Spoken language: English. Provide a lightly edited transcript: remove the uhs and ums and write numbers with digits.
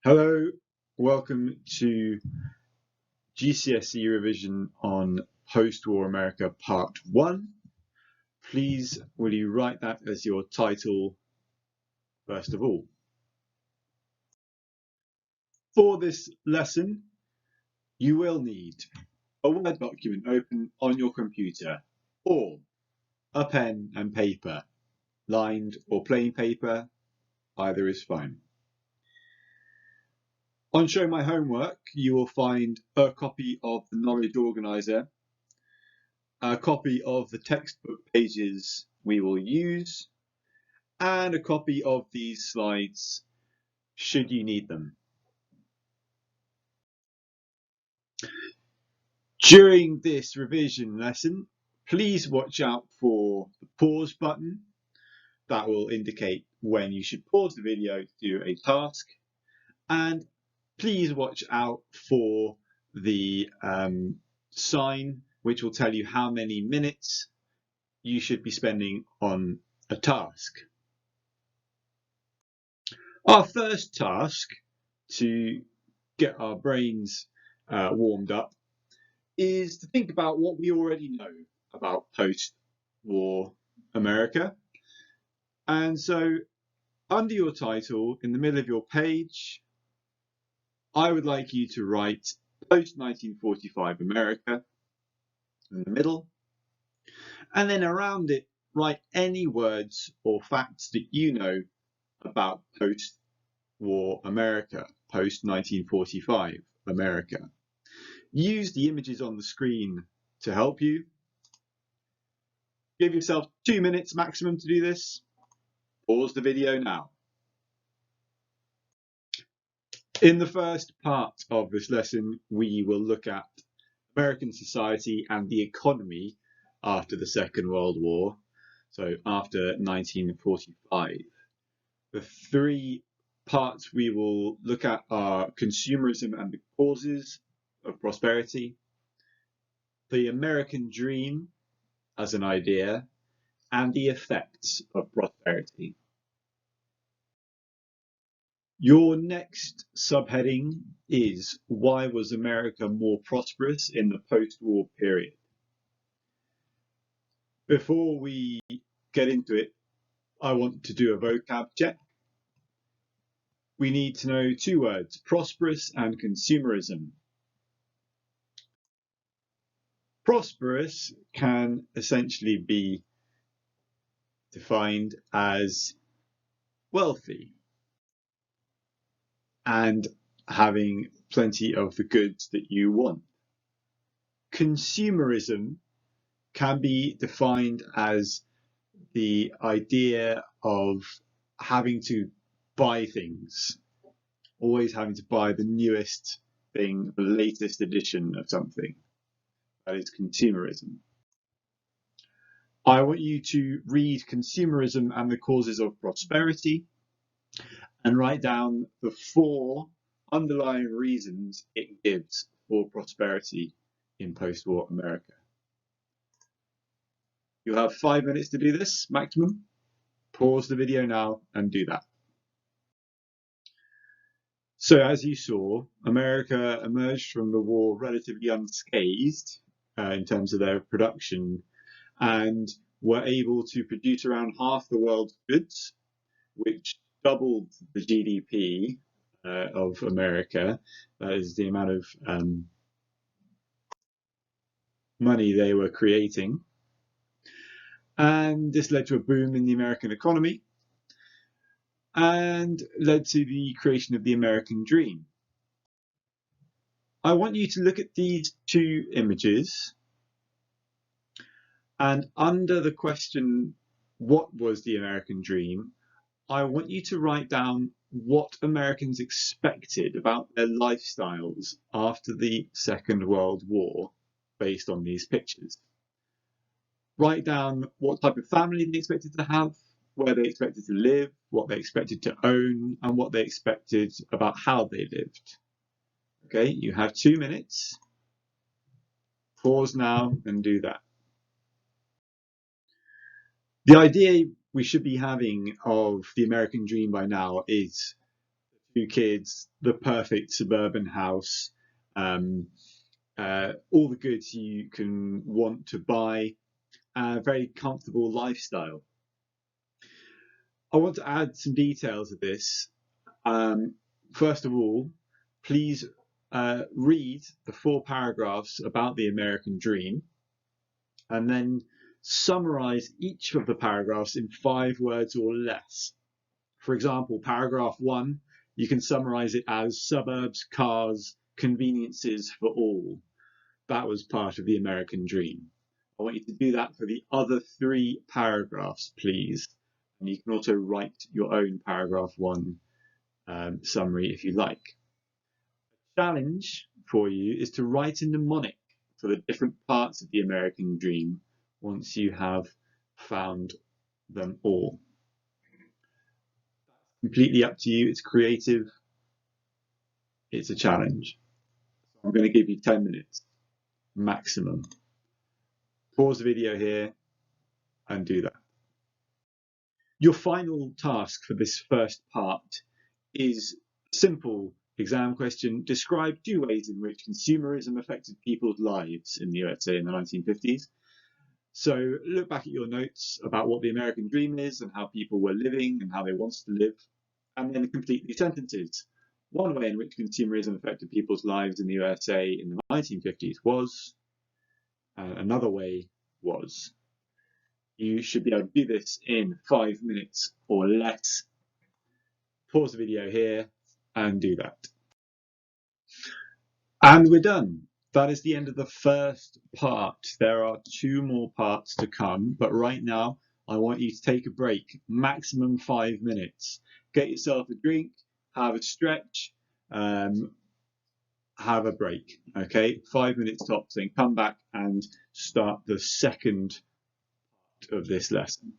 Hello, welcome to GCSE revision on post-war America part 1. Please, will you write that as your title first of all? For this lesson, you will need a Word document open on your computer or a pen and paper, lined or plain paper, either is fine. On Show My Homework, you will find a copy of the Knowledge Organizer, a copy of the textbook pages we will use, and a copy of these slides should you need them. During this revision lesson, please watch out for the pause button. That will indicate when you should pause the video to do a task. And please watch out for the sign, which will tell you how many minutes you should be spending on a task. Our first task to get our brains warmed up is to think about what we already know about post-war America. And so under your title, in the middle of your page, I would like you to write post-1945 America in the middle. And then around it, write any words or facts that you know about post-war America, post-1945 America. Use the images on the screen to help you. Give yourself 2 minutes maximum to do this. Pause the video now. In the first part of this lesson, we will look at American society and the economy after the Second World War, so after 1945. The 3 parts we will look at are consumerism and the causes of prosperity, the American dream as an idea, and the effects of prosperity. Your next subheading is, why was America more prosperous in the post-war period? Before we get into it, I want to do a vocab check. We need to know 2 words, prosperous and consumerism. Prosperous can essentially be defined as wealthy and having plenty of the goods that you want. Consumerism can be defined as the idea of having to buy things, always having to buy the newest thing, the latest edition of something. That is consumerism. I want you to read Consumerism and the Causes of Prosperity and write down the 4 underlying reasons it gives for prosperity in post-war America. You'll have 5 minutes to do this, maximum. Pause the video now and do that. So as you saw, America emerged from the war relatively unscathed in terms of their production, and were able to produce around half the world's goods, which doubled the GDP of America. That is the amount of money they were creating. And this led to a boom in the American economy and led to the creation of the American dream. I want you to look at these 2 images, and under the question, what was the American dream, I want you to write down what Americans expected about their lifestyles after the Second World War based on these pictures. Write down what type of family they expected to have, where they expected to live, what they expected to own, and what they expected about how they lived. Okay, you have 2 minutes. Pause now and do that. The idea we should be having of the American dream by now is 2 kids, the perfect suburban house, all the goods you can want to buy, a very comfortable lifestyle. I want to add some details of this. First of all, please read the 4 paragraphs about the American dream and then summarize each of the paragraphs in 5 words or less. For example, paragraph 1, you can summarize it as suburbs, cars, conveniences for all. That was part of the American dream. I want you to do that for the other 3 paragraphs, please. And you can also write your own paragraph 1 summary if you like. The challenge for you is to write a mnemonic for the different parts of the American dream once you have found them all. Completely up to you. It's creative. It's a challenge. I'm going to give you 10 minutes maximum. Pause the video here and do that. Your final task for this first part is a simple exam question. Describe 2 ways in which consumerism affected people's lives in the USA in the 1950s. So look back at your notes about what the American dream is and how people were living and how they wanted to live, and then complete these sentences. 1 way in which consumerism affected people's lives in the USA in the 1950s was, another way was. You should be able to do this in 5 minutes or less. Pause the video here and do that. And we're done. That is the end of the first part. There are 2 more parts to come, but right now I want you to take a break, maximum 5 minutes. Get yourself a drink, have a stretch, have a break, okay? 5 minutes tops, then come back and start the second part of this lesson.